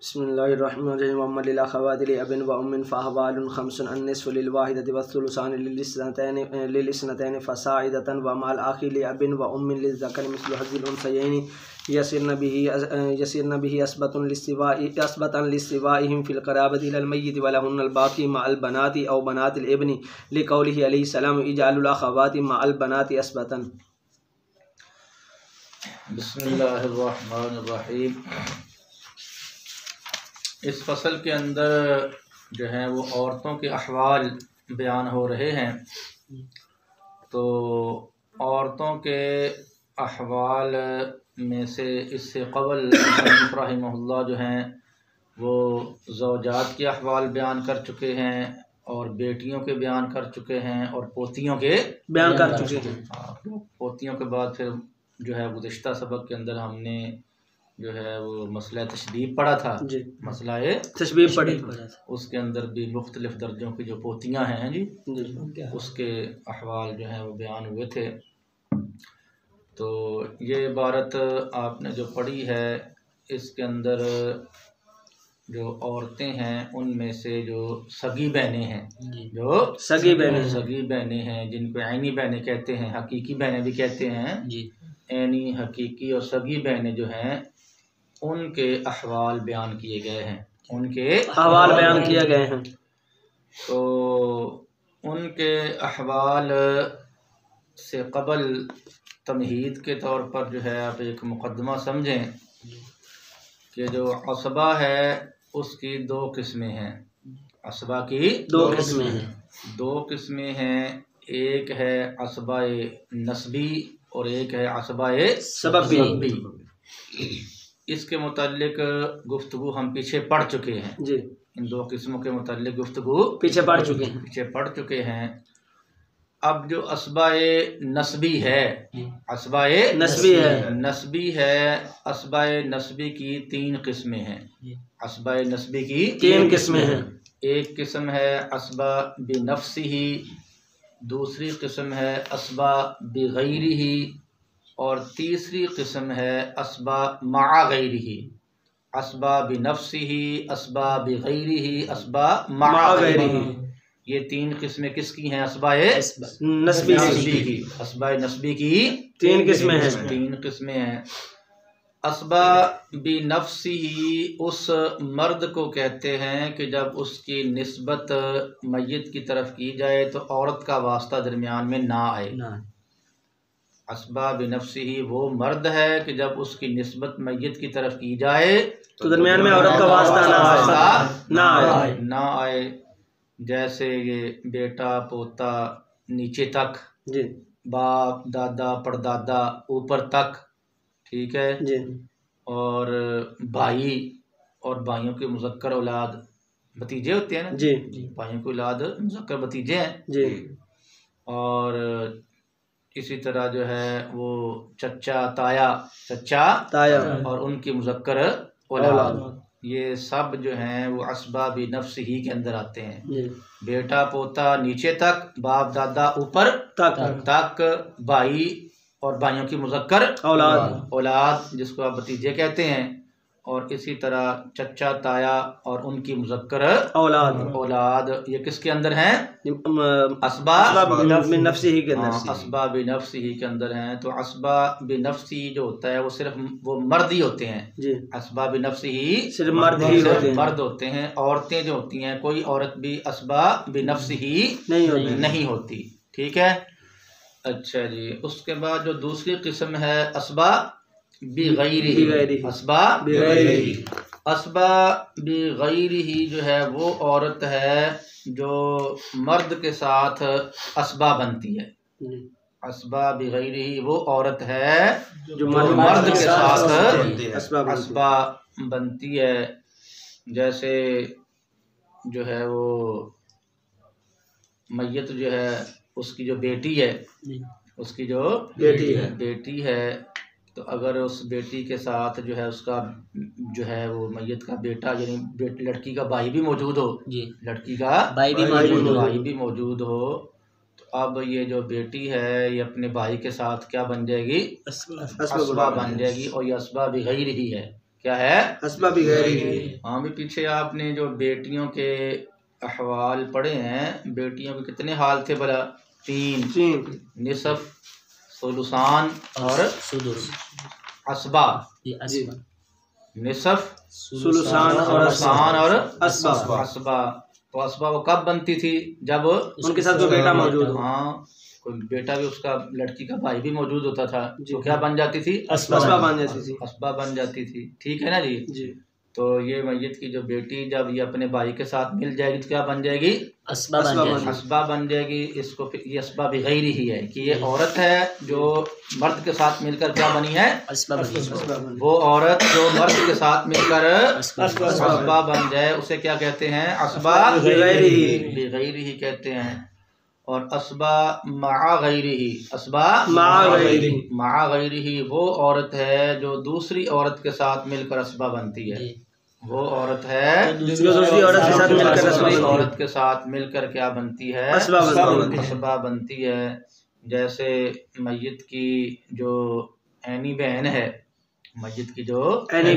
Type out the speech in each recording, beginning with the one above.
बिस्मिल्लाहिर्रहमानिर्रहीम वअम्मा लिल अख़वाति लि अबिन व उम्मिन फ़अहवालुन ख़म्सुन अन्निस्फ़ु लिल वाहिदति वस्सुलुसानि लिल इस्नतैनि फ़साइदतन व माल आख़ि लि अबिन व उम्मिन लिज़्ज़करि मिस्लु हज़्ज़िल उन्सयैनि यसिरन बिही अस्बतन लिस्तिवाइहिम फ़िल क़राबति इलल मय्यिति व लहुन्नल बाक़ी मअल बनाति औ बनातिल इब्नि लिक़ौलिहि अलैहि सलाम इजअलुल अख़वाति मअल बनाति अस्बतन। बिस्मिल्लाहिर्रहमानिर्रहीम। इस फसल के अंदर जो है वो औरतों के अहवाल बयान हो रहे हैं। तो औरतों के अहवाल में से इससे क़बल रहमहुल्लाह जो हैं वो ज़ौजात के अहवाल बयान कर चुके हैं और बेटियों के बयान कर चुके हैं और पोतियों के बयान कर चुके हैं। पोतियों के बाद फिर जो है गुज़िश्ता सबक के अंदर हमने जो है वो मसला तशबीह पढ़ा था, मसला तशबीह पढ़ी, उसके अंदर भी मुख्तलिफ दर्जों की जो पोतियाँ हैं जी उसके अहवाल जो हैं वो बयान हुए थे। तो ये इबारत आपने जो पढ़ी है इसके अंदर जो औरतें हैं उनमें से जो सगी बहनें हैं, जो सगी बहनें हैं जिनको ऐनी बहनें कहते हैं, हकीकी बहनें भी कहते हैं जी। ऐनी, हकीकी और सगी बहनें जो हैं उनके अहवाल बयान किए गए हैं, उनके अहवाल बयान किए गए हैं। तो उनके अहवाल से क़बल तमहीद के तौर पर जो है आप एक मुक़द्दमा समझें कि जो असबा है उसकी दो किस्में हैं। असबा की दो किस्में हैं। एक है असबा नस्बी और एक है असबा सबबी। इसके मुताल्लिक गुफ्तगू हम पीछे पढ़ चुके हैं जी। इन दो किस्मों के मुताल्लिक गुफ्तगू पीछे पढ़ चुके हैं। अब जो असबाए नस्बी है, असबाए नस्बी है, असबाए नस्बी की तीन किस्में हैं। असबाए नस्बी की तीन किस्में हैं। एक किस्म है असबा बिनफ्सिही, दूसरी किस्म है असबा बिगैरिही और तीसरी किस्म है असबा मआ गैरिही। असबा बिनफ्सिही, असबा बिगैरिही, असबा मआ गैरिही, ये तीन किस्में किसकी हैं? असबाए नस्बी की। असबाए नस्बी की तीन किस्में हैं। असबा बिनफ्सिही उस मर्द को कहते हैं कि जब उसकी निस्बत मय्यत की तरफ की जाए तो औरत का वास्ता दरमियान में ना आए। असबा बिनफ्सिही वो मर्द है कि जब उसकी निस्बत मय्यत की तरफ की जाए तो दरमियान में औरत का वास्ता ना आए। जैसे ये बेटा पोता नीचे तक जी, बाप दादा परदादा ऊपर तक, ठीक है जी। और भाई और भाइयों के मुज़क्कर औलाद भतीजे होते हैं ना जी, भाइयों की औलाद मुज़क्कर भतीजे हैं जी। और इसी तरह जो है वो चचा ताया और उनकी मुज़क्कर औलाद, ये सब जो हैं वो असबा बिनफ्सिही के अंदर आते हैं। बेटा पोता नीचे तक, बाप दादा ऊपर तक, भाई और भाइयों की मुज़क्कर औलाद जिसको आप भतीजे कहते हैं, और इसी तरह चचा ताया और उनकी मुज़क्कर औलाद, ये किसके अंदर हैं? असबा बिनफ्सिही के अंदर। असबा बिनफ्सिही के अंदर हैं। तो असबा बिनफ्सिही जो होता है वो सिर्फ वो मर्द ही होते हैं जी। असबा बिनफ्सिही सिर्फ मर्द होते हैं। औरतें जो होती हैं, कोई औरत भी असबा बिनफ्सिही नहीं होती, ठीक है। अच्छा जी। उसके बाद जो दूसरी किस्म है असबा बिगैरिही। असबा बिगैरिही जो है वो औरत है जो मर्द के साथ असबा बनती है। असबा बिगैरिही वो औरत है जो मर्द के साथ असबा बनती है। जैसे जो है वो मय्यत जो है उसकी जो बेटी है, उसकी जो बेटी है, तो अगर उस बेटी के साथ जो है उसका जो है वो मय्यत का बेटा यानी लड़की का भाई भी मौजूद हो जी, लड़की का भाई भी मौजूद हो, तो अब ये जो बेटी है ये अपने भाई के साथ क्या बन जाएगी? असबा बन जाएगी। और ये असबा बिगैरिही है, क्या है? असबा भी गैरी। हाँ भी पीछे आपने जो बेटियों के अहवाल पढ़े हैं, बेटियों के कितने हाल थे भला? 3, निसफ, सुलुसान और असबा। निसफ, सुलुसान और असबा। तो असबा वो कब बनती थी? जब उनके साथ कोई बेटा मौजूद हो। हाँ, कोई बेटा भी, उसका लड़की का भाई भी मौजूद होता था, तो क्या बन जाती थी? असबा बन जाती थी। असबा बन जाती थी। ठीक है ना जी? तो ये मैयत की जो बेटी जब ये अपने भाई के साथ मिल जाएगी तो क्या बन जाएगी? असबा बन जाएगी। इसको फिर ये असबा भी गैरी ही है कि ये औरत है जो मर्द के साथ मिलकर क्या बनी है? वो औरत जो मर्द के साथ मिलकर असबा बन जाए उसे क्या कहते हैं? असबा गैरी ही कहते हैं। और असबा मा गैरी ही, असबा मा गैरी ही वो औरत है जो दूसरी औरत के साथ मिलकर असबा बनती है। वो औरत है जो दूसरी औरत के साथ मिलकर क्या बनती है? असबा बनती है। जैसे मैयत की जो ऐनी बहन है, मैयत की जो ऐनी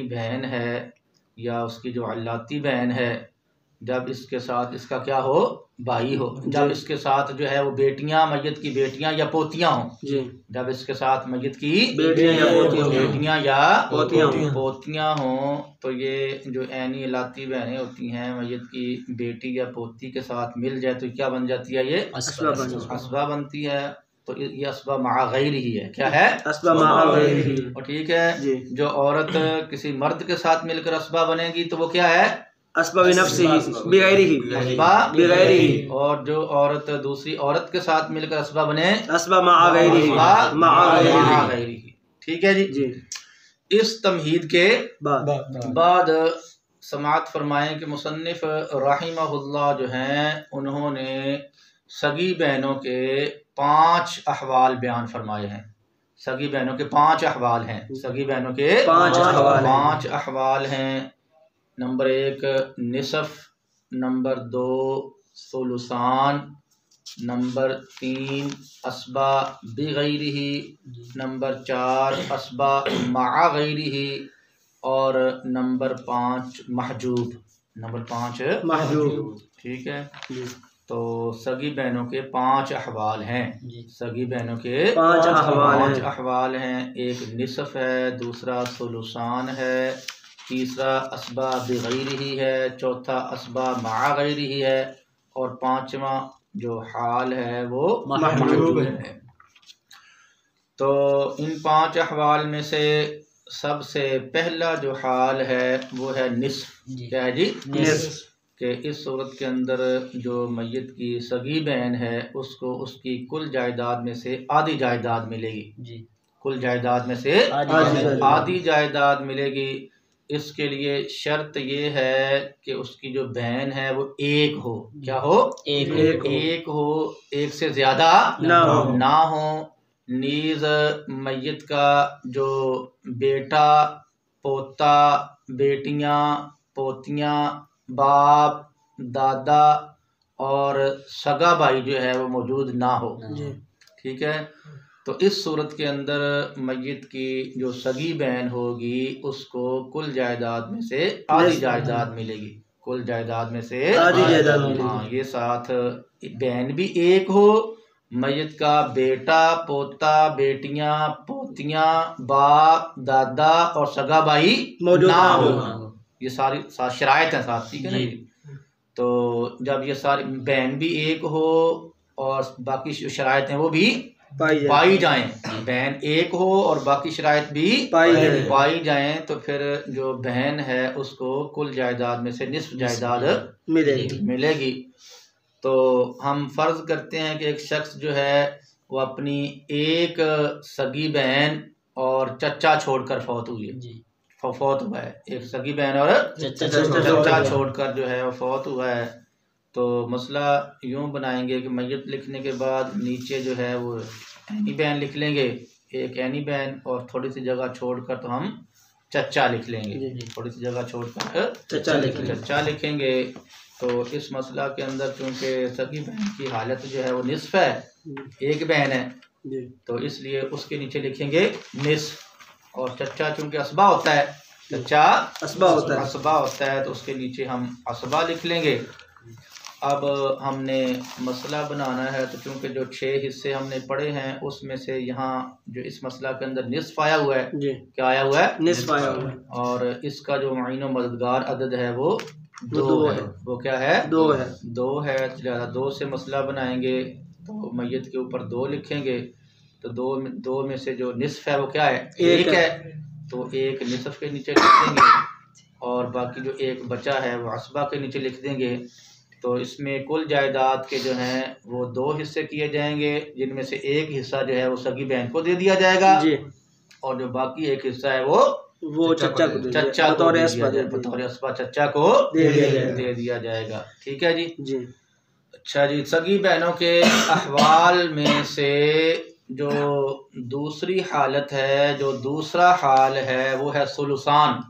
बहन है या उसकी जो अल्लाती बहन है, जब इसके साथ इसका क्या हो? भाई हो। जब इसके साथ जो है वो बेटियां, मैयत की बेटियां या पोतियां हों, जब इसके साथ मैयत की बेटियां या पोतियां हों, तो ये जो ऐनी अल्लाती बहनें होती हैं, मैयत की बेटी या पोती के साथ मिल जाए तो क्या बन जाती है? ये असबा बनती है। तो ये असबा मा गैरी ही है। क्या है? असबा मा गैरी। और ठीक है, जो औरत किसी मर्द के साथ मिलकर असबा बनेगी तो वो क्या है? असबा बिनफ्सिही बिगैरिही। और जो औरत दूसरी औरत के साथ मिलकर असबा बने, असबा मा गैरिही। ठीक है जी? इस तमहीद के बाद समाअत फरमाएं कि मुसन्निफ रहिमहुल्लाह जो हैं उन्होंने सगी बहनों के 5 अहवाल बयान फरमाए हैं। सगी बहनों के 5 अहवाल हैं। सगी बहनों के 5 अहवाल हैं। नंबर 1 निसफ, नंबर 2 सुलुसान, नंबर 3 असबा बिगैरिही, नंबर 4 असबा मआ गैरिही और नंबर 5 महजूब। नंबर 5 महजूब। ठीक है, तो सगी बहनों के 5 अहवाल हैं। सगी बहनों के 5 अहवाल हैं। एक निसफ है, दूसरा सुलुसान है, तीसरा असबा बिगैरिही है, चौथा असबा मआ गैरिही है और 5वां जो हाल है वो महजूब है। तो इन 5 अहवाल में से सबसे पहला जो हाल है वो है निस्फ। क्या है जी? निस्फ। कि इस सूरत के अंदर जो मैयत की सगी बहन है उसको उसकी कुल जायदाद में से आधी जायदाद मिलेगी। कुल जायदाद में से आधी जायदाद मिलेगी। इसके लिए शर्त ये है कि उसकी जो बहन है वो एक हो। क्या हो? एक हो, एक से ज्यादा ना हो। नीज मैयत का जो बेटा, पोता, बेटियां, पोतियां, बाप, दादा और सगा भाई जो है वो मौजूद ना हो। ठीक है, तो इस सूरत के अंदर मैयत की जो सगी बहन होगी उसको कुल जायदाद में से आधी जायदाद मिलेगी। कुल जायदाद में से आधी जायदाद मिलेगी। हाँ, ये साथ बहन भी एक हो, मैयत का बेटा, पोता, बेटियां, पोतियां, बाप, दादा और सगा भाई मौजूद ना हो। ये सारी शराइत हैं साथ। ठीक है ना? तो जब ये सारी बहन भी एक हो और बाकी शराइत हैं वो भी पाई जाएं, बहन एक हो और बाकी शराइत भी पाई जाएं, तो फिर जो बहन है उसको कुल जायदाद में से निस्फ जायदाद मिलेगी। तो हम फर्ज करते हैं कि एक शख्स जो है वो अपनी एक सगी बहन और चचा छोड़कर फौत हुई है। फौत हुआ है, एक सगी बहन और चचा छोड़कर जो है वो फौत हुआ है। तो मसला यूँ बनाएंगे कि मैयत लिखने के बाद नीचे जो है वो ऐनी बहन लिख लेंगे, एक ऐनी बहन, और थोड़ी सी जगह छोड़कर तो हम चचा लिख लेंगे। थोड़ी सी जगह छोड़कर चचा लिखेंगे। तो इस मसला के अंदर चूँकि सगी बहन की हालत जो है वो निस्फ है, एक बहन है, तो इसलिए उसके नीचे लिखेंगे निस्फ। और चचा चूँकि असबा होता है चचा असबा होता है। असबा होता है, तो उसके नीचे हम असबा लिख लेंगे। अब हमने मसला बनाना है, तो क्योंकि जो 6 हिस्से हमने पढ़े हैं उसमें से यहाँ जो इस मसला के अंदर निस्फ आया हुआ है, जी, क्या आया हुआ है? निस्फ आया हुआ है, और इसका जो मुईन व मददगार अदद है वो 2 दो है। है। वो क्या है? 2 है। 2 है। तो 2 से मसला बनाएंगे तो मैयत के ऊपर 2 लिखेंगे, तो 2 में से जो निस्फ है वो क्या है? 1 है। तो 1 निस्फ के नीचे लिख देंगे और बाकी जो 1 बचा है वो असबा के नीचे लिख देंगे। तो इसमें कुल जायदाद के जो हैं वो 2 हिस्से किए जाएंगे, जिनमें से 1 हिस्सा जो है वो सगी बहन को दे दिया जाएगा जी, और जो बाकी 1 हिस्सा है वो चचा को चचा को बतौर बतौर असबा चचा को दे दिया जाएगा। ठीक है जी। जी। अच्छा जी, सगी बहनों के अहवाल में से जो दूसरी हालत है, जो दूसरा हाल है वो है सुलुसान।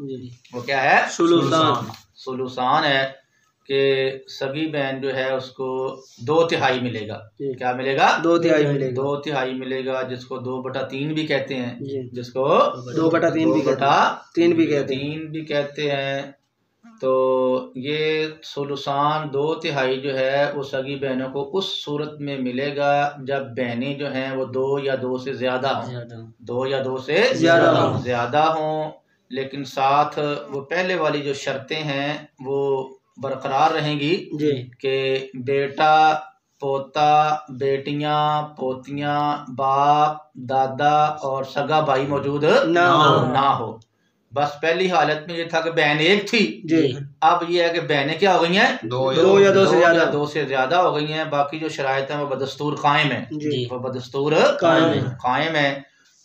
वो क्या है? सुलुसान है कि सगी बहन जो है उसको 2/3 मिलेगा। क्या मिलेगा? 2/3 मिलेगा। 2/3 मिलेगा, जिसको 2/3 भी कहते हैं, जिसको 2/3 भी कहते हैं। तो ये सुलुसान 2/3 जो है वो सगी बहनों को उस सूरत में मिलेगा जब बहनें जो हैं वो 2 या 2 से ज्यादा हों, 2 या 2 से ज्यादा हों, लेकिन साथ वो पहले वाली जो शर्तें हैं वो बरकरार रहेंगी कि बेटा, पोता, बेटियां, पोतियां, बाप, दादा और सगा भाई मौजूद ना हो। बस पहली हालत में ये था कि बहन 1 थी जी। अब ये है कि बहनें क्या हो गई हैं? 2 या 2 से ज्यादा हो गई हैं। बाकी जो शराइत हैं वो बदस्तूर कायम है, वो बदस्तूर कायम है।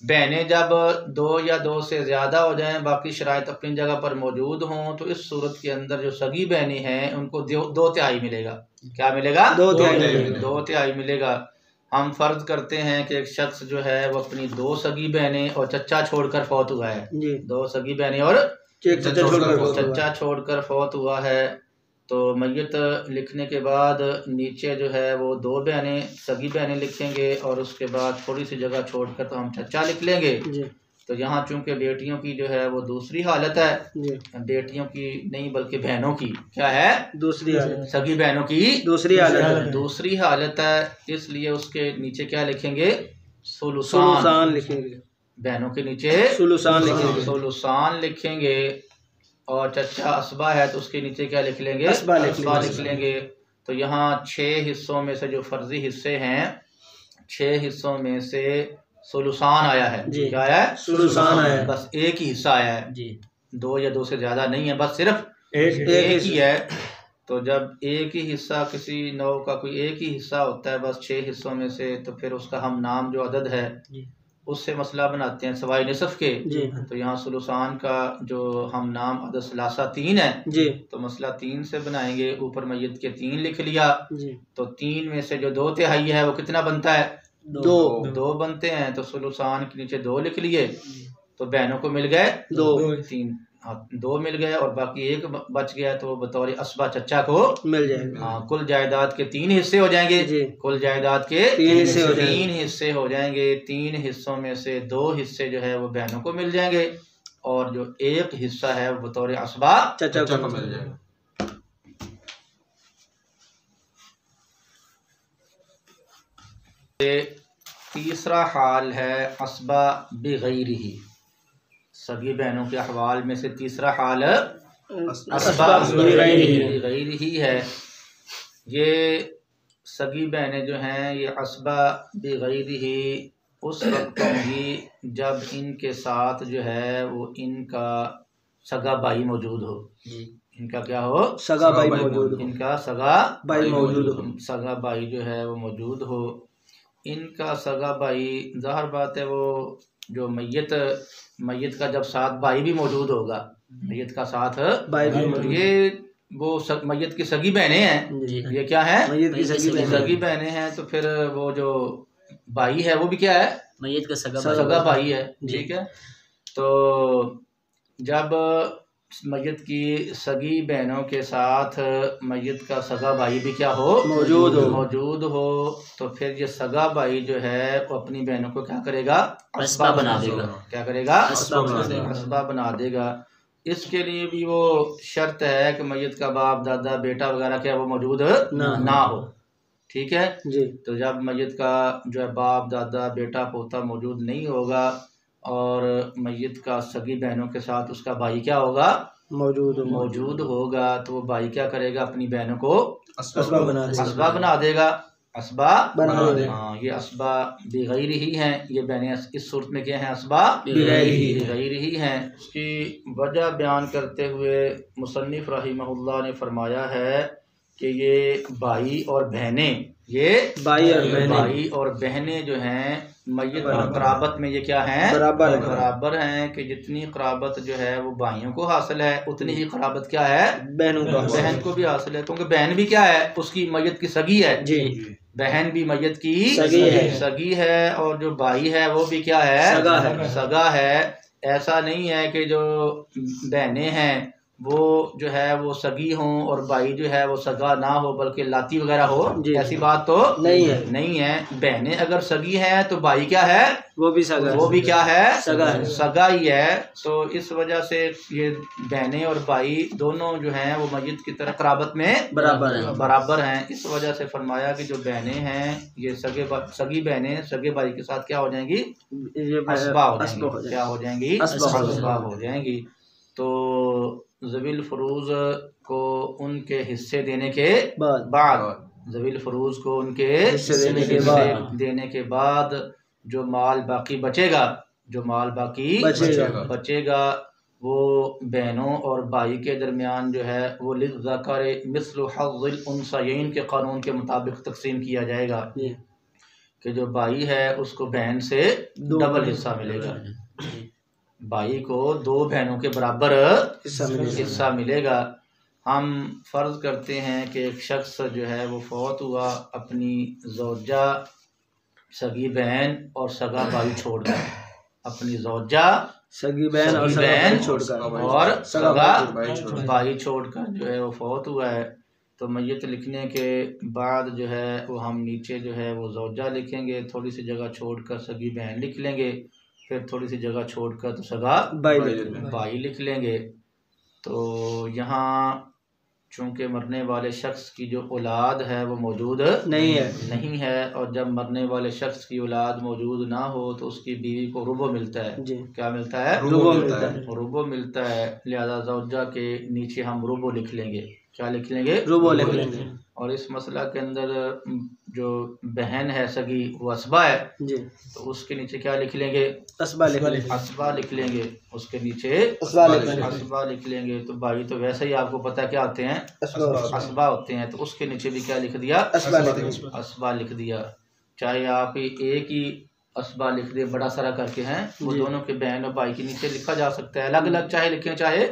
बहनें जब 2 या 2 से ज्यादा हो जाएं, बाकी शराइत अपनी जगह पर मौजूद हों, तो इस सूरत के अंदर जो सगी बहनें हैं उनको 2/3 मिलेगा। क्या मिलेगा? 2/3 मिलेगा। हम फर्ज करते हैं कि एक शख्स जो है वो अपनी 2 सगी बहनें और चचा छोड़कर फौत हुआ है। 2 सगी बहनें और चचा छोड़कर फौत हुआ है, तो मैयत लिखने के बाद नीचे जो है वो 2 बहनें सगी बहनें लिखेंगे और उसके बाद थोड़ी सी जगह छोड़कर तो हम चचा लिख लेंगे। तो यहाँ चूंकि बेटियों की जो है वो दूसरी हालत है, बेटियों की नहीं बल्कि बहनों की क्या है? दूसरी हालत। सगी बहनों की दूसरी हालत है, इसलिए उसके नीचे क्या लिखेंगे? सुलुसान लिखेंगे। बहनों के नीचे सुलुसान लिखेंगे और चचा असबा है तो उसके नीचे क्या लिख लेंगे? असबा लिख लेंगे। तो यहाँ 6 हिस्सों में से जो फर्जी हिस्से हैं, 6 हिस्सों में से सुलुसान आया है। क्या आया है? सुलुसान आया है। बस 1 ही हिस्सा आया है जी। 2 या 2 से ज्यादा नहीं है, बस सिर्फ एक ही है। तो जब 1 ही हिस्सा किसी नौ का कोई 1 ही हिस्सा होता है बस 6 हिस्सों में से, तो फिर उसका हम नाम जो अदद है उससे मसला बनाते हैं सवाई निसफ के। तो यहाँ सुलुसान का जो हम नाम अदद सलासा 3 है जी, तो मसला 3 से बनाएंगे। ऊपर मैयत के 3 लिख लिया जी। तो 3 में से जो 2/3 है वो कितना बनता है? 2 बनते हैं। तो सुलुसान के नीचे 2 लिख लिए, तो बहनों को मिल गए 2 मिल गए और बाकी 1 बच गया, तो बतौर असबा चचा को मिल जाएगा। कुल जायदाद के 3 हिस्से हो जाएंगे जी। कुल जायदाद के 3 हिस्से हो जाएंगे। 3 हिस्सों में से 2 हिस्से जो है वो बहनों को मिल जाएंगे और जो 1 हिस्सा है वो बतौर असबा चचा को मिल जाएगा। तीसरा हाल है असबा बिगैरिही। सगी बहनों के अहवाल में से तीसरा हाल असबा बिगैरिही है। ये सगी बहनें जो हैं ये असबा बिगैरिही उस वक्त होंगी जब इनके साथ जो है वो इनका सगा भाई मौजूद हो। इनका क्या हो? सगा भाई मौजूद हो। इनका सगा भाई मौजूद हो। सगा भाई जो है वो मौजूद हो। इनका सगा भाई, ज़ाहिर बात है वो जो मैयत का जब साथ भाई भी मौजूद होगा, मैयत का साथ भाई भी मौजूद, ये वो मैयत की सगी बहनें हैं। ये क्या है? मैयत की सगी बहनें हैं। तो फिर वो जो भाई है वो भी क्या है? मैयत का सगा भाई है। ठीक है। तो जब मैयत की सगी बहनों के साथ मैयत का सगा भाई भी क्या हो? मौजूद हो। तो फिर ये सगा भाई जो है वो अपनी बहनों को क्या करेगा? असबा बना देगा। क्या करेगा? असबा बना देगा। इसके लिए भी वो शर्त है कि मैयत का बाप दादा बेटा वगैरह क्या वो मौजूद ना हो। ठीक है जी। तो जब मैयत का जो है बाप दादा बेटा पोता मौजूद नहीं होगा और मैयत का सगी बहनों के साथ उसका भाई क्या होगा मौजूद होगा, तो वो भाई क्या करेगा, अपनी बहनों को असबा बना देगा। असबा हाँ, ये असबा बिगैर ही हैं, ये बहनें इस सूरत में क्या हैं, असबा बिगैर ही हैं। उसकी वजह बयान करते हुए मुसन्निफ रहिमहुल्लाह ने फरमाया है कि ये भाई और बहनें, ये भाई और बहनें जो हैं मैयत और कराबत में ये क्या हैं, बराबर हैं कि जितनी कराबत जो है वो भाइयों को हासिल है उतनी ही कराबत क्या है, बहन को भी हासिल है, क्योंकि बहन भी क्या है, उसकी मैयत की सगी है जी। बहन भी मैयत की सगी है और जो भाई है वो भी क्या है, सगा है। ऐसा नहीं है कि जो बहनें हैं वो जो है वो सगी हों और भाई जो है वो सगा ना हो बल्कि लाती वगैरह हो, ऐसी बात तो नहीं है। बहनें अगर सगी हैं तो भाई क्या है, वो भी क्या है, सगा ही है। तो इस वजह से ये बहनें और भाई दोनों जो हैं वो मैयत की तरह कराबत में बराबर हैं। इस वजह से फरमाया कि जो बहनें हैं ये सगी बहनें सगे भाई के साथ क्या हो जाएंगी, असबा हो जाएंगी, क्या हो जाएंगी, असबा हो जाएंगी। तो ज़वील फरूज को उनके हिस्से देने के बाद ज़वील फरूज को उनके हिस्से देने के बाद जो माल बाकी बचेगा, बचेगा वो बहनों और भाई के दरमियान जो है वो लिज़्ज़कर मिस्लु हज़्ज़िल उन्सयैन के कानून के मुताबिक तकसीम किया जाएगा कि जो भाई है उसको बहन से डबल हिस्सा मिलेगा, भाई को 2 बहनों के बराबर हिस्सा मिलेगा। हम फ़र्ज़ करते हैं कि एक शख्स जो है वो फौत हुआ, अपनी ज़ौजा सगी बहन और सगा भाई छोड़कर, अपनी ज़ौजा सगी बहन और सगा भाई छोड़कर जो है वो फौत हुआ है। तो मैयत लिखने के बाद जो है वो हम नीचे जो है वो ज़ौजा लिखेंगे, थोड़ी सी जगह छोड़कर सगी बहन लिख लेंगे, फिर थोड़ी सी जगह छोड़कर तो सगा भाई लिख लेंगे। तो यहाँ चूँकि मरने वाले शख्स की जो औलाद है वो मौजूद नहीं है और जब मरने वाले शख्स की औलाद मौजूद ना हो तो उसकी बीवी को रुबो मिलता है। क्या मिलता है, रुबो मिलता है। लिहाजा ज़ौजा के नीचे हम रुबो लिख लेंगे, क्या लिख लेंगे, रुबो लिख लेंगे। और इस मसला के अंदर जो बहन है सगी वो असबा है जी, तो उसके नीचे क्या लिख लेंगे, असबा लिख लेंगे, उसके नीचे असबा लिख लेंगे। तो भाई तो वैसे ही आपको पता क्या होते हैं, असबा होते हैं, तो उसके नीचे भी क्या लिख दिया, असबा लिख दिया। चाहे आप एक ही असबा लिख दे बड़ा सारा करके हैं, वो दोनों के बहन और भाई के नीचे लिखा जा सकता है, अलग अलग चाहे लिखें, चाहे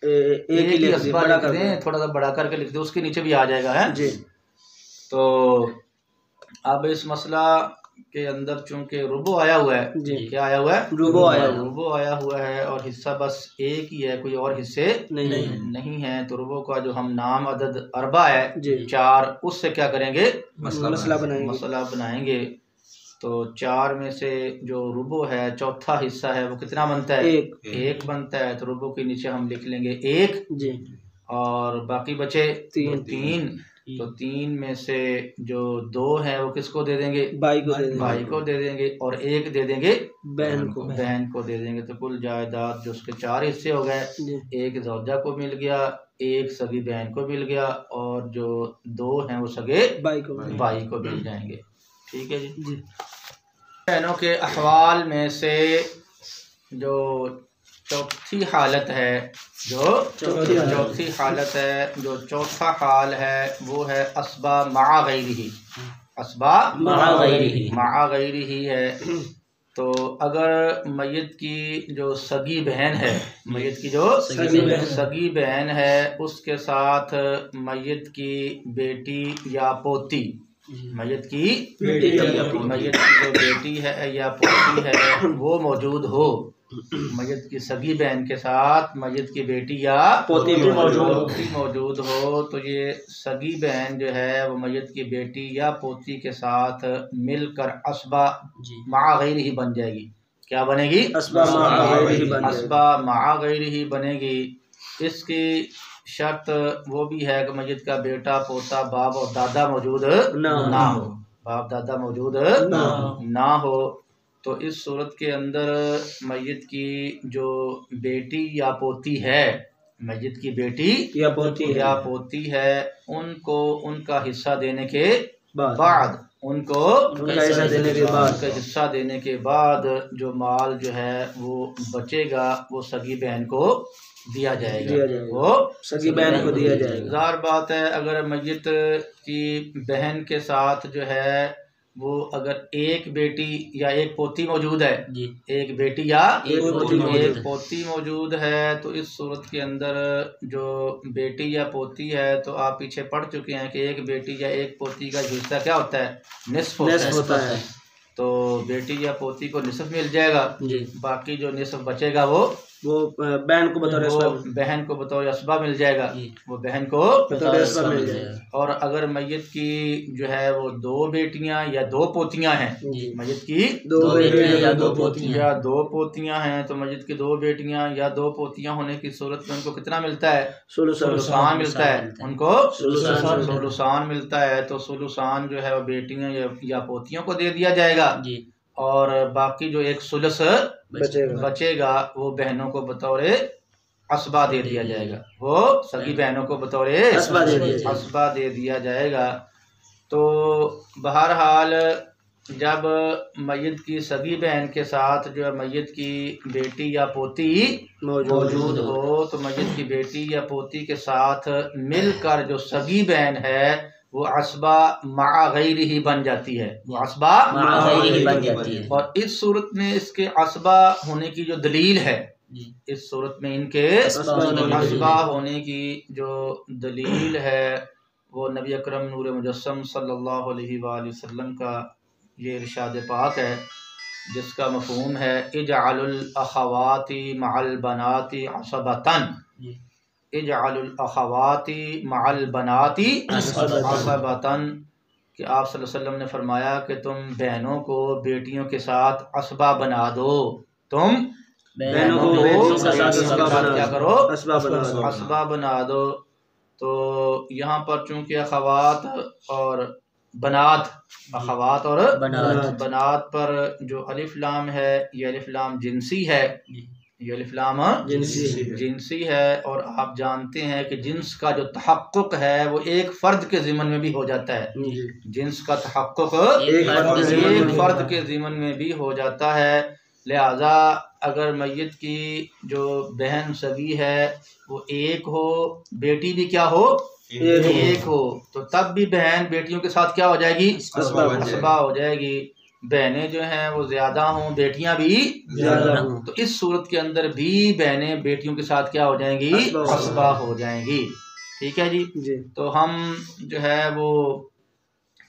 एक ही असबा लिख दें, थोड़ा सा बड़ा करके लिख दे, उसके नीचे भी आ जाएगा है जी। तो अब इस मसला के अंदर चूंकि रुबो आया हुआ है जी, क्या आया हुआ है, रुबो आया हुआ है और हिस्सा बस एक ही है, कोई और हिस्से नहीं है। तो रुबो का जो हम नाम अदद अरबा है 4, उससे क्या करेंगे, मसला बनाएंगे। तो 4 में से जो रुबो है चौथा हिस्सा है वो कितना बनता है, एक बनता है। तो रुबो के नीचे हम लिख लेंगे 1 जी, और बाकी बचे 3। तो 3 में से जो 2 है वो किसको दे देंगे, भाई को दे देंगे और 1 दे देंगे बहन को दे देंगे। तो कुल जायदाद जो उसके 4 हिस्से हो गए, 1 ज़ौजा को मिल गया, 1 सगी बहन को मिल गया और जो 2 हैं वो सगे भाई को मिल जाएंगे। ठीक है जी। बहनों के अहवाल में से जो चौथी हालत है, जो चौथा हाल है वो है असबा मआ गैरिही, असबा मआ गैरिही है। तो अगर मैयत की जो सगी बहन है, मैयत की जो सगी बहन है उसके साथ मैयत की बेटी या पोती, मैयत की जो बेटी है या पोती है वो मौजूद हो, मैयत की सगी बहन के साथ मैयत की बेटी या पोती मौजूद हो, तो ये सगी बहन जो है वो मैयत की बेटी या पोती के साथ मिलकर असबा मआ गैरिही बन जाएगी। क्या बनेगी? अस्बा मा गैरिही बनेगी। इसकी शर्त वो भी है कि मय्यत का बेटा, पोता, बाप और दादा मौजूद ना हो। बाप दादा मौजूद ना हो तो इस सूरत के अंदर मय्यत की जो बेटी या पोती है, मय्यत की बेटी या पोती है, उनको उनका हिस्सा देने के बाद हिस्सा देने के बाद जो माल जो है वो बचेगा वो सगी बहन को दिया जाएगा। वो सगी बहन को दिया जाएगा। ज़ाहिर बात है अगर मय्यत की बहन के साथ जो है वो अगर एक बेटी या एक पोती मौजूद है, एक बेटी या एक पोती मौजूद है, तो इस सूरत के अंदर जो बेटी या पोती है, तो आप पीछे पढ़ चुके हैं कि एक बेटी या एक पोती का हिस्सा क्या होता है? निस्फ होता है। तो बेटी या पोती को निस्फ मिल जाएगा, बाकी जो निस्फ बचेगा वो बहन को बतौर अस्बा मिल जाएगा, वो बहन को बतौर अस्बा मिल जाएगा। और अगर मय्यत की जो है वो दो बेटियां या दो पोतियां हैं, मय्यत की दो बेटियां या दो पोतियां हैं, तो मय्यत की दो बेटियां या दो पोतियां होने की सूरत में उनको कितना मिलता है? सुलुसान मिलता है। उनको सुलुसान मिलता है। तो सुलुसान जो है वो बेटियां या पोतियों को दे दिया जाएगा, और बाकी जो एक सुलस बचेगा वो बहनों को बतौर अस्बा दे दिया जाएगा। वो सगी बहनों को बतौर अस्बा दे दिया जाएगा। तो बहरहाल जब मय्यत की सगी बहन के साथ जो है मय्यत की बेटी या पोती मौजूद हो, तो मय्यत की बेटी या पोती के साथ मिलकर जो सगी बहन है वो अस्बा मा गैरिही बन जाती है। वो अस्बा मा गैरिही बन जाती है। और इस सूरत में इसके अस्बा होने की जो दलील है, इस सूरत में इनके अस्बा होने की जो दलील है वो नबी अकरम नूर मुजस्सम सल्लल्लाहु अलैहि वसल्लम का ये इरशाद पाक है, जिसका मफ़हूम है इजअलुल अख़वाती मअल बनाती असबतन, इजअलुल अख़वाती मअल बनाती असबतन, कि आप सल्लल्लाहु अलैहि वसल्लम ने फरमाया कि तुम बहनों को बेटियों के साथ असबा बना दो। तुम बहनों को बेटियों के साथ क्या करो? असबा बना दो। तो यहाँ पर चूँकि अख़वात और बनात, अख़वात और बनात पर जो अलिफ लाम है, ये अलिफ लाम जिनसी है, ये अलिफ लाम जिनसी है। और आप जानते हैं कि जिन्स का जो तहक्कुक है वो एक फ़र्द के ज़िमन में भी हो जाता है। जिन्स का तहक्कुक एक फ़र्द के ज़िमन में भी हो जाता है। लिहाजा अगर मय्यत की जो बहन सगी है वो एक हो, बेटी भी क्या हो? एक हो, तो तब भी बहन बेटियों के साथ क्या हो जाएगी? अस्बा हो जाएगी। बहनें जो हैं वो ज़्यादा हों, बेटियां भी ज़्यादा हों, तो इस सूरत के अंदर भी बहनें बेटियों के साथ क्या हो जाएंगी? अस्बा हो जाएंगी। ठीक है जी। तो हम जो है वो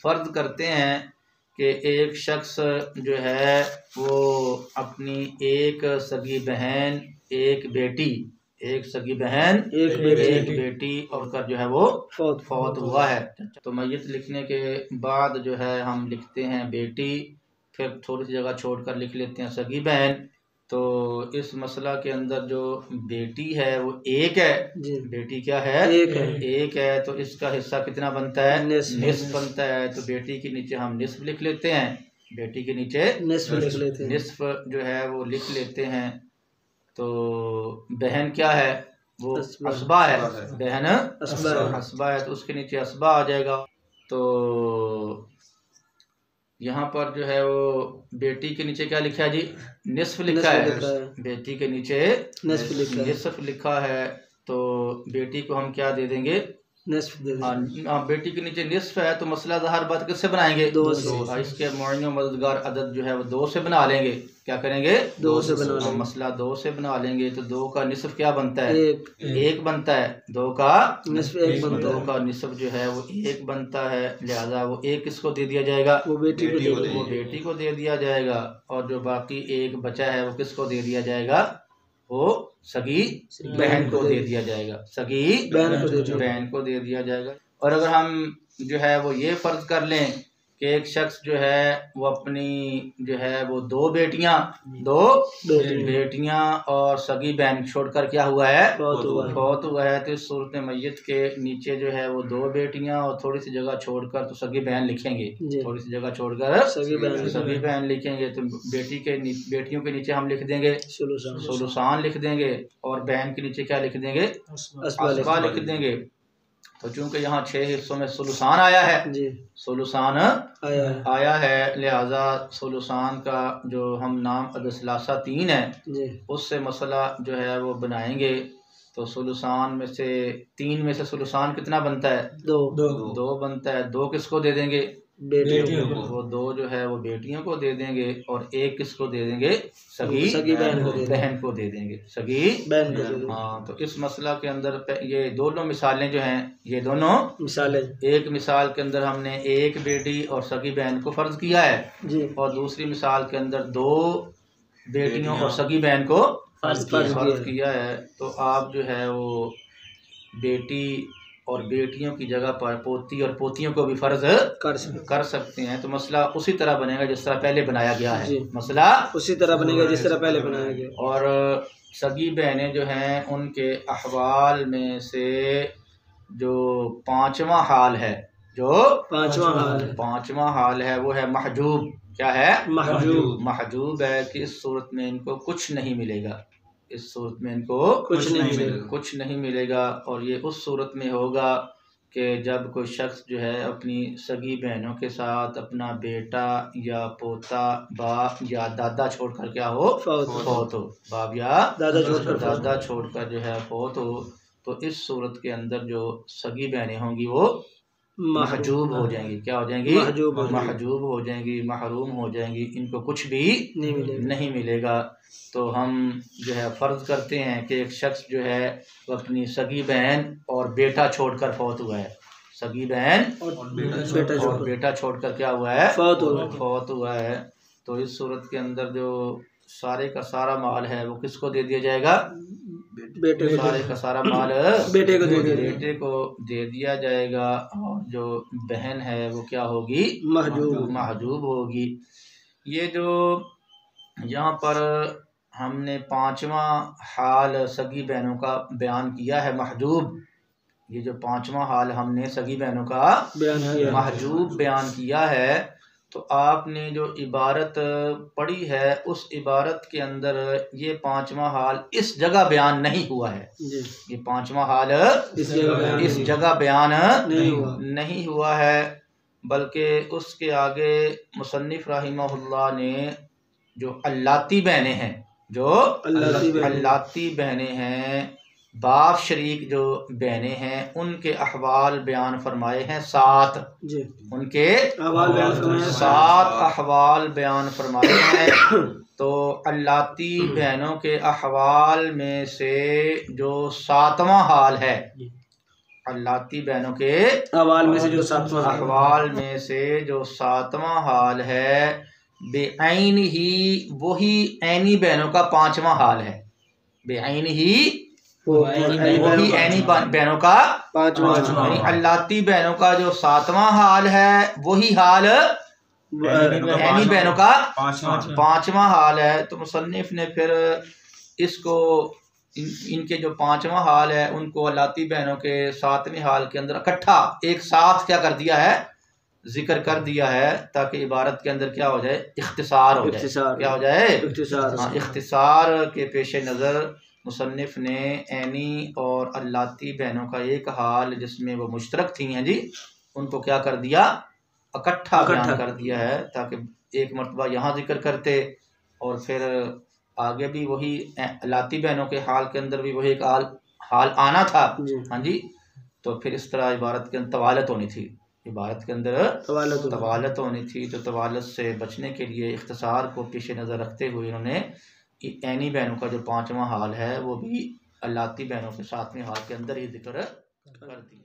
फ़र्ज़ करते हैं कि एक शख्स जो है वो अपनी एक सगी बहन, एक बेटी, एक सगी बहन एक बेटी और कर जो है वो फौत हुआ है। तो मय्यत लिखने के बाद जो है हम लिखते हैं बेटी, फिर थोड़ी सी जगह छोड़कर लिख लेते हैं सगी बहन। तो इस मसला के अंदर जो बेटी है वो एक है, बेटी क्या है? एक है। तो इसका हिस्सा कितना बनता है? निस्फ बनता है। तो बेटी के नीचे हम निस्फ लिख लेते हैं, बेटी के नीचे निस्फ जो है वो लिख लेते हैं। तो बहन क्या है? वो अस्बा है। बहन अस्बा है, तो उसके नीचे अस्बा आ जाएगा। तो यहाँ पर जो है वो बेटी के नीचे क्या लिखा है जी? निस्फ लिखा है। बेटी के नीचे निस्फ लिखा है। तो बेटी को हम क्या दे देंगे? बेटी के नीचे निस्फ है, तो मसला ज़ाहिर बात किससे बनाएंगे? दो से। इसके मुअय्यन मददगार अदद जो है वो दो से बना लेंगे। क्या करेंगे? दो से बना। मसला दो से बना लेंगे। तो दो का निस्फ क्या बनता है? एक बनता है। दो का निस्फ एक बनता है। दो का निस्फ जो है वो एक बनता है। लिहाजा वो एक किसको दे दिया जाएगा? वो बेटी को दे दिया जाएगा। और जो बाकी एक बचा है वो किसको दे दिया जाएगा? वो सगी बहन को दे दिया जाएगा। सगी बहन को दे दिया जाएगा। और अगर हम जो है वो ये फ़र्ज़ कर लें कि एक शख्स जो है वो अपनी जो है वो दो बेटियां और सगी बहन छोड़कर क्या हुआ है, फौत हुआ है। तो इस सूरत में मैयत के नीचे जो है वो दो बेटियां और थोड़ी सी जगह छोड़कर तो सगी बहन लिखेंगे, थोड़ी सी जगह छोड़कर सगी बहन लिखेंगे। तो बेटियों के नीचे हम लिख देंगे सुलुसान लिख देंगे और बहन के नीचे क्या लिख देंगे, अस्बा लिख देंगे। तो चूंकि यहाँ 6 हिस्सों में सुलुसान आया है, सुलुसान आया है, लिहाजा सुलुसान का जो हम नाम अदसलासा 3 है उससे मसला जो है वो बनाएंगे। तो सुलुसान में से 3 में से सुलुसान कितना बनता है, 2 बनता है। 2 किसको दे देंगे, बेटियों को। वो 2 जो है वो बेटियों को दे देंगे और 1 किसको दे देंगे, सगी बहन को दे देंगे, सगी बहन। हाँ, तो इस मसला के अंदर ये दोनों मिसालें जो हैं, ये दोनों मिसालें, एक मिसाल के अंदर हमने 1 बेटी और सगी बहन को फर्ज किया है और दूसरी मिसाल के अंदर 2 बेटियों और सगी बहन को फर्ज किया है। तो आप जो है वो बेटी और बेटियों की जगह पर पोती और पोतियों को भी फर्ज कर सकते हैं। तो मसला उसी तरह बनेगा जिस तरह पहले बनाया गया है, मसला उसी तरह बनेगा जिस तरह पहले बनाया गया। और सगी बहनें जो हैं उनके अहवाल में से जो 5वां हाल है, जो पांचवा हाल है वो है महजूब। क्या है, महजूब है कि इस सूरत में इनको कुछ नहीं मिलेगा, इस सूरत में इनको कुछ नहीं मिलेगा। और ये उस सूरत में होगा कि जब कोई शख्स जो है अपनी सगी बहनों के साथ अपना बेटा या पोता, बाप या दादा छोड़कर क्या हो, फौत हो, बाप या दादा छोड़कर जो है फौत हो। तो इस सूरत के अंदर जो सगी बहनें होंगी वो महजूब हो जाएंगी। क्या हो जाएंगी, महजूब हो जाएंगी, महरूम हो जाएंगी, इनको कुछ भी नहीं मिलेगा। तो हम जो है फ़र्ज़ करते हैं कि एक शख्स जो है वो अपनी सगी बहन और बेटा छोड़कर फौत हुआ है, सगी बहन और बेटा छोड़कर क्या हुआ है, फौत हुआ है। तो इस सूरत के अंदर जो सारे का सारा माल है वो किसको दे दिया जाएगा, सारे का सारा माल बेटे को दे दिया जाएगा। और जो बहन है वो क्या होगी, महजूब होगी। ये जो यहाँ पर हमने 5वां हाल सगी बहनों का बयान किया है महजूब, ये जो 5वां हाल हमने सगी बहनों का महजूब बयान किया है, तो आपने जो इबारत पढ़ी है उस इबारत के अंदर ये 5वां हाल इस जगह बयान नहीं हुआ है। ये 5वां हाल इस जगह बयान नहीं हुआ है, बल्कि उसके आगे मुसन्निफ रहिमहुल्लाह ने जो अल्लाती बहनें हैं, जो अल्लाती बहनें हैं, बाप शरीक जो बहनें हैं, उनके अहवाल बयान फरमाए हैं 7। उनके 7 अहवाल बयान फरमाए हैं। तो अल्लाती बहनों के अहवाल में से जो 7वां हाल है, अल्लाती बहनों के अहवाल में से जो 7वां हाल है, बेआइन ही वही ऐनी बहनों का 5वां हाल है। बेआइन ही वही ऐनी बहनों का 5वां, अल्लाती बहनों का जो 7वां हाल है वही हाल ऐनी बहनों का 5वां हाल है। तो मुसन्निफ ने फिर इसको इनके जो 5वां हाल है उनको अल्लाती बहनों के 7वें हाल के अंदर इकट्ठा एक साथ क्या कर दिया है, जिक्र कर दिया है, ताकि इबारत के अंदर क्या हो जाए, इख्तिसार हो जाए। क्या हो जाए, इख्तिसार के पेश नज़र मुसन्निफ ने ऐनी और अल्लाती बहनों का एक हाल जिसमें वो मुश्तरक थी हैं जी, उनको क्या कर दिया, इकट्ठा बयान कर दिया है, ताकि एक मरतबा यहाँ जिक्र करते और फिर आगे भी वही अल्लाती बहनों के हाल के अंदर भी वही एक हाल आना था। हाँ जी, तो फिर इस तरह इबारत के अंदर तवालत होनी थी, इबारत के अंदर तवालत होनी थी। तो तवालत से बचने के लिए इख्तिसार को पेश नज़र रखते हुए इन्होंने ऐनी बहनों का जो 5वां हाल है वो भी अल्लाती बहनों के 7वें हाल के अंदर ही जिक्र कर दिया।